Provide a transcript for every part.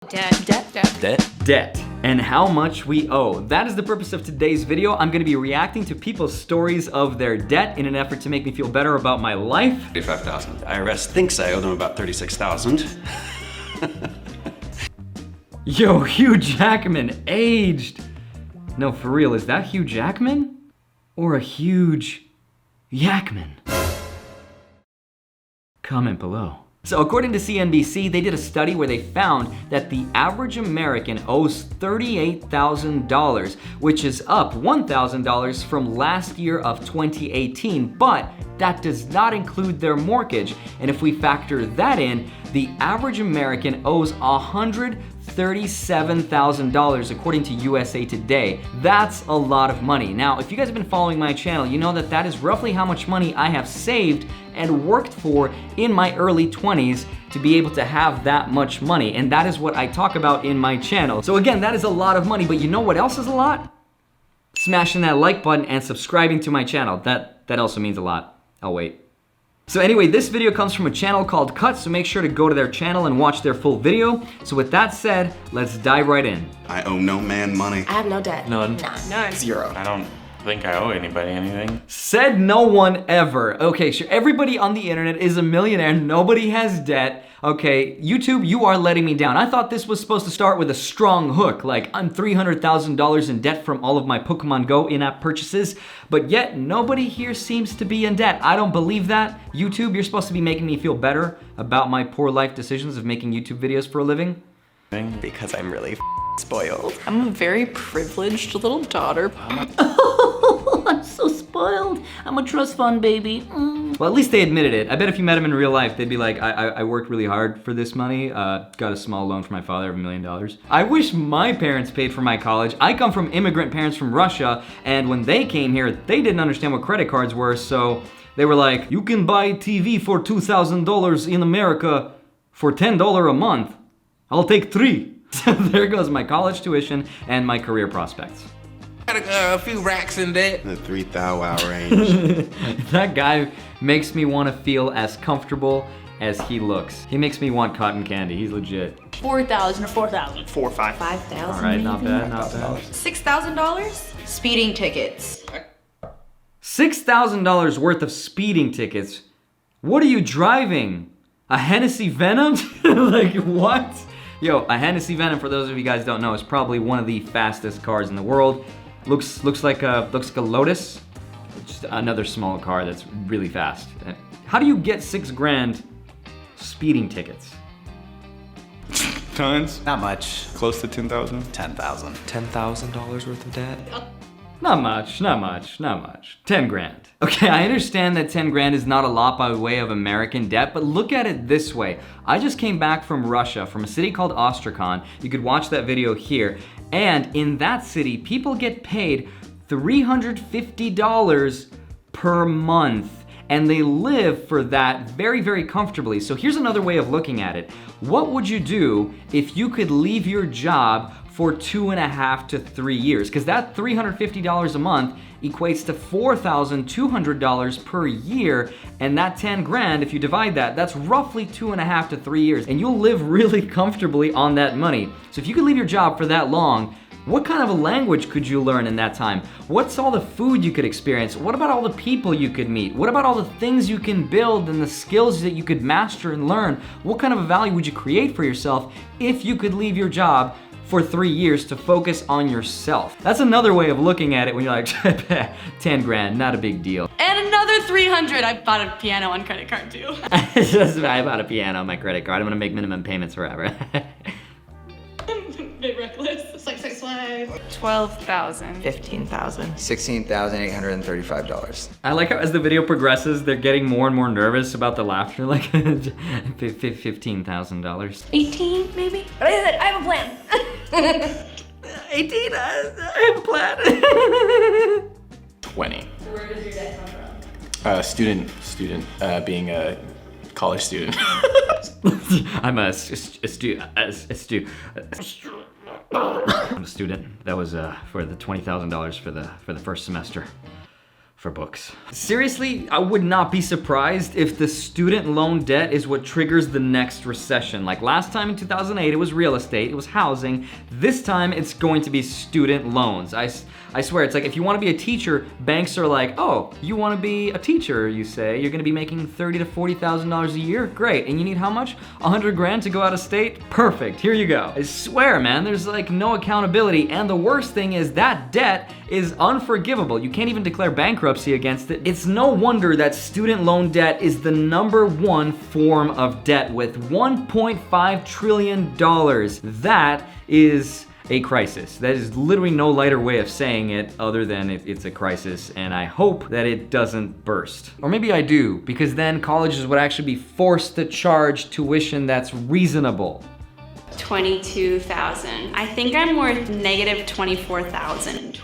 Debt, and how much we owe. That is the purpose of today's video. I'm gonna be reacting to people's stories of their debt in an effort to make me feel better about my life. $35,000. IRS thinks I owe them about $36,000. Yo, Hugh Jackman aged. No, for real, is that Hugh Jackman? Or a huge Yakman? Comment below. So according to CNBC, they did a study where they found that the average American owes $38,000, which is up $1,000 from last year of 2018, but that does not include their mortgage. And if we factor that in, the average American owes $137,000 according to USA Today. That's a lot of money. Now, if you guys have been following my channel, you know that that is roughly how much money I have saved and worked for in my early 20s to be able to have that much money. And that is what I talk about in my channel. So again, that is a lot of money, but you know what else is a lot? Smashing that like button and subscribing to my channel. That also means a lot. I'll wait. So anyway, this video comes from a channel called Cut, so make sure to go to their channel and watch their full video. So with that said, let's dive right in. I owe no man money. I have no debt. None. None. Zero. I don't think I owe anybody anything. Said no one ever. Okay, sure, everybody on the internet is a millionaire. Nobody has debt. Okay, YouTube, you are letting me down. I thought this was supposed to start with a strong hook, like I'm $300,000 in debt from all of my Pokemon Go in-app purchases, but yet nobody here seems to be in debt. I don't believe that. YouTube, you're supposed to be making me feel better about my poor life decisions of making YouTube videos for a living. Because I'm really spoiled. I'm a very privileged little daughter. I'm so spoiled. I'm a trust fund baby. Well, at least they admitted it. I bet if you met them in real life, they'd be like, I worked really hard for this money. Got a small loan from my father of $1 million. I wish my parents paid for my college. I come from immigrant parents from Russia, and when they came here, they didn't understand what credit cards were, so they were like, you can buy TV for $2,000 in America for $10 a month. I'll take 3. So there goes my college tuition and my career prospects. Got a few racks in debt. The 3,000 range. That guy makes me want to feel as comfortable as he looks. He makes me want cotton candy. He's legit. 4,000 or 4,000. 4 or 5. 5,000. All right, not bad, not bad. $6,000? Speeding tickets. $6,000 worth of speeding tickets. What are you driving? A Hennessy Venom? Like what? Yo, a Hennessy Venom, for those of you guys don't know, is probably one of the fastest cars in the world. Looks like a Lotus. Just another small car that's really fast. How do you get $6,000 speeding tickets? Tons. Not much. Close to 10,000. 10,000. $10,000 worth of debt? Not much, not much, not much. 10 grand. Okay, I understand that 10 grand is not a lot by way of American debt, but look at it this way. I just came back from Russia, from a city called Astrakhan. You could watch that video here. And in that city, people get paid $350 per month. And they live for that very, very comfortably. So here's another way of looking at it. What would you do if you could leave your job for 2.5 to 3 years? Because that $350 a month equates to $4,200 per year, and that 10 grand, if you divide that, that's roughly 2.5 to 3 years, and you'll live really comfortably on that money. So if you could leave your job for that long, what kind of a language could you learn in that time? What's all the food you could experience? What about all the people you could meet? What about all the things you can build and the skills that you could master and learn? What kind of a value would you create for yourself if you could leave your job for 3 years to focus on yourself? That's another way of looking at it when you're like, 10 grand, not a big deal. And another 300. I bought a piano on credit card too. I bought a piano on my credit card. I'm gonna make minimum payments forever. Bit reckless. Swag. 12,000. 15,000. $16,835. I like how as the video progresses, they're getting more and more nervous about the laughter, like $15,000. 18 maybe? But I have a plan. 18, I have a plan. 20. So where does your debt come from? Student, being a college student. I'm a student. I'm a student. That was for the $20,000 for the first semester. for books. Seriously, I would not be surprised if the student loan debt is what triggers the next recession. Like last time in 2008, it was real estate, it was housing. This time, it's going to be student loans. I swear, it's like if you want to be a teacher, banks are like, oh, you want to be a teacher, you say. You're going to be making $30,000 to $40,000 a year? Great. And you need how much? 100 grand to go out of state? Perfect. Here you go. I swear, man, there's like no accountability. And the worst thing is that debt is unforgivable. You can't even declare bankruptcy against it. It's no wonder that student loan debt is the #1 form of debt with $1.5 trillion. That is a crisis. That is literally no lighter way of saying it other than it's a crisis, and I hope that it doesn't burst. Or maybe I do, because then colleges would actually be forced to charge tuition that's reasonable. 22,000. I think I'm worth negative 24,000.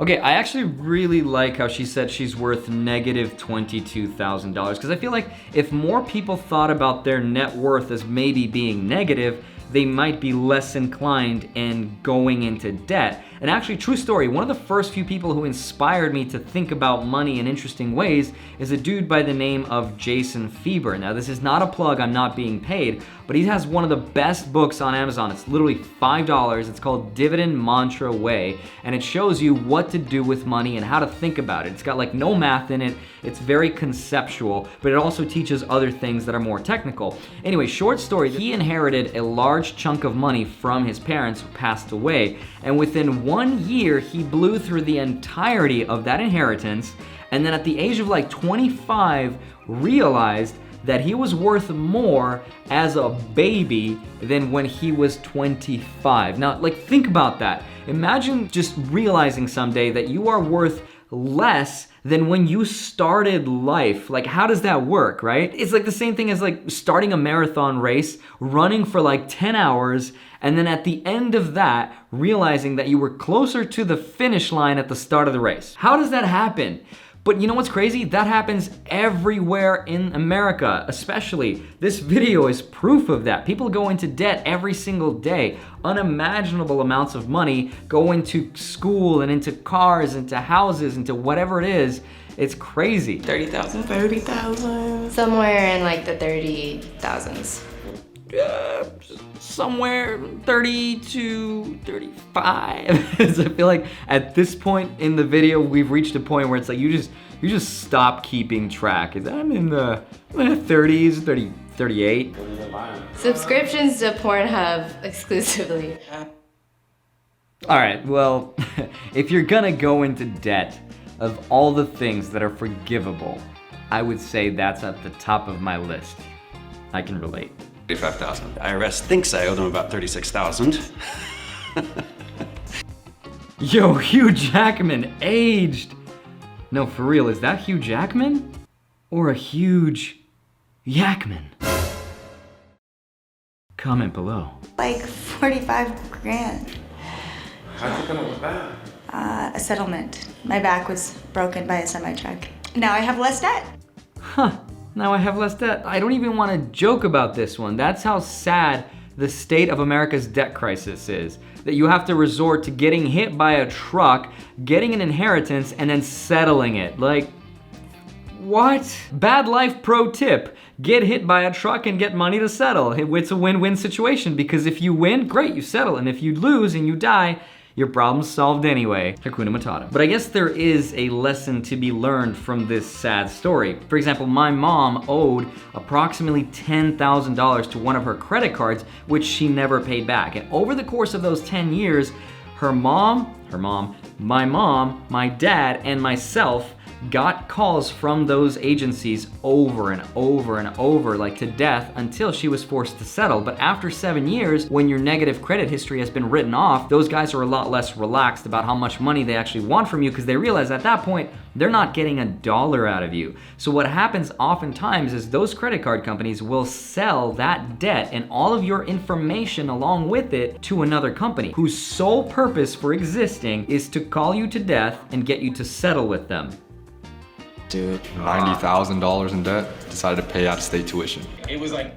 Okay, I actually really like how she said she's worth negative $22,000, because I feel like if more people thought about their net worth as maybe being negative, they might be less inclined in going into debt. And actually, true story, one of the first few people who inspired me to think about money in interesting ways is a dude by the name of Jason Fieber. Now, this is not a plug, I'm not being paid, but he has one of the best books on Amazon. It's literally $5. It's called Dividend Mantra Way, and it shows you what to do with money and how to think about it. It's got like no math in it. It's very conceptual, but it also teaches other things that are more technical. Anyway, short story, he inherited a large chunk of money from his parents who passed away, and within 1 year, he blew through the entirety of that inheritance, and then at the age of like 25, realized that he was worth more as a baby than when he was 25. Now, like, think about that. Imagine just realizing someday that you are worth less than when you started life. Like, how does that work, right? It's like the same thing as like starting a marathon race, running for like 10 hours, and then at the end of that, realizing that you were closer to the finish line at the start of the race. How does that happen? But you know what's crazy? That happens everywhere in America, especially. This video is proof of that. People go into debt every single day. Unimaginable amounts of money go into school and into cars, into houses, into whatever it is. It's crazy. 30,000. 30,000. Somewhere in like the 30,000s. Somewhere 30 to 35. So I feel like at this point in the video, we've reached a point where it's like you just stop keeping track. I'm in the 30s, 30, 38. Subscriptions to Pornhub exclusively. All right, well, if you're gonna go into debt, of all the things that are forgivable, I would say that's at the top of my list. I can relate. 35,000. IRS thinks I owe them about 36,000. Yo, Hugh Jackman aged. No, for real, is that Hugh Jackman? Or a huge Yakman? Comment below. Like 45 grand. How'd you come up with that? A settlement. My back was broken by a semi-truck. Now I have less debt. Huh, now I have less debt. I don't even want to joke about this one. That's how sad the state of America's debt crisis is. That you have to resort to getting hit by a truck, getting an inheritance, and then settling it. Like, what? Bad life pro tip. Get hit by a truck and get money to settle. It's a win-win situation because if you win, great, you settle. And if you lose and you die, your problem's solved anyway. Hakuna Matata. But I guess there is a lesson to be learned from this sad story. For example, my mom owed approximately $10,000 to one of her credit cards, which she never paid back. And over the course of those 10 years, my mom, my dad, and myself got calls from those agencies over and over and over, like to death, until she was forced to settle. But after 7 years, when your negative credit history has been written off, those guys are a lot less relaxed about how much money they actually want from you because they realize at that point, they're not getting a dollar out of you. So what happens oftentimes is those credit card companies will sell that debt and all of your information along with it to another company whose sole purpose for existing is to call you to death and get you to settle with them. Dude, $90,000 in debt, decided to pay out-of-state tuition. It was like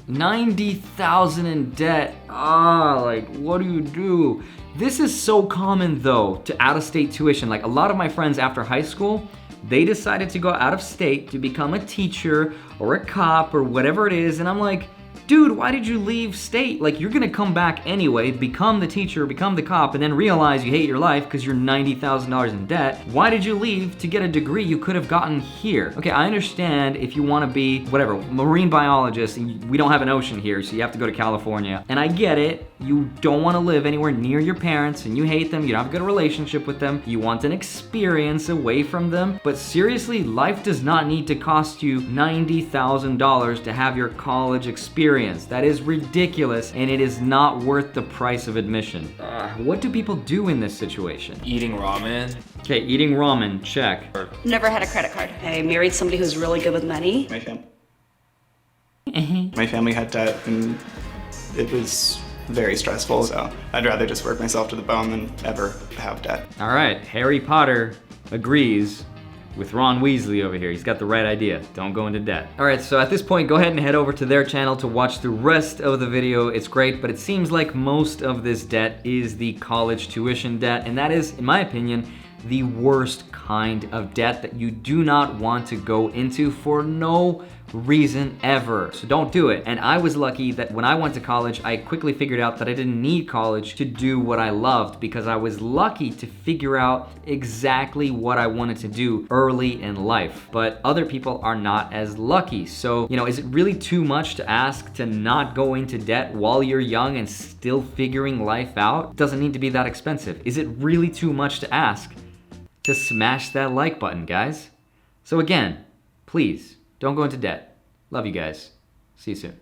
$90,000 in debt. Like, what do you do? This is so common though, to out-of-state tuition. Like a lot of my friends after high school They decided to go out of state to become a teacher or a cop or whatever it is, and I'm like, dude, why did you leave state? Like, you're gonna come back anyway, become the teacher, become the cop, and then realize you hate your life because you're $90,000 in debt. Why did you leave to get a degree you could have gotten here? Okay, I understand if you wanna be, whatever, marine biologist, and we don't have an ocean here, so you have to go to California. And I get it, you don't wanna live anywhere near your parents, and you hate them, you don't have a good relationship with them, you want an experience away from them, but seriously, life does not need to cost you $90,000 to have your college experience. That is ridiculous, and it is not worth the price of admission. What do people do in this situation? Eating ramen. Okay, eating ramen, check. Never had a credit card. I married somebody who's really good with money. My family had debt, and it was very stressful, so I'd rather just work myself to the bone than ever have debt. All right, Harry Potter agrees with Ron Weasley over here. He's got the right idea. Don't go into debt. All right, so at this point, go ahead and head over to their channel to watch the rest of the video. It's great, but it seems like most of this debt is the college tuition debt, and that is, in my opinion, the worst kind of debt that you do not want to go into for no reason ever. So don't do it. And I was lucky that when I went to college, I quickly figured out that I didn't need college to do what I loved, because I was lucky to figure out exactly what I wanted to do early in life. But other people are not as lucky. So, you know, is it really too much to ask to not go into debt while you're young and still figuring life out? It doesn't need to be that expensive. Is it really too much to ask to smash that like button, guys? So again, please, don't go into debt. Love you guys. See you soon.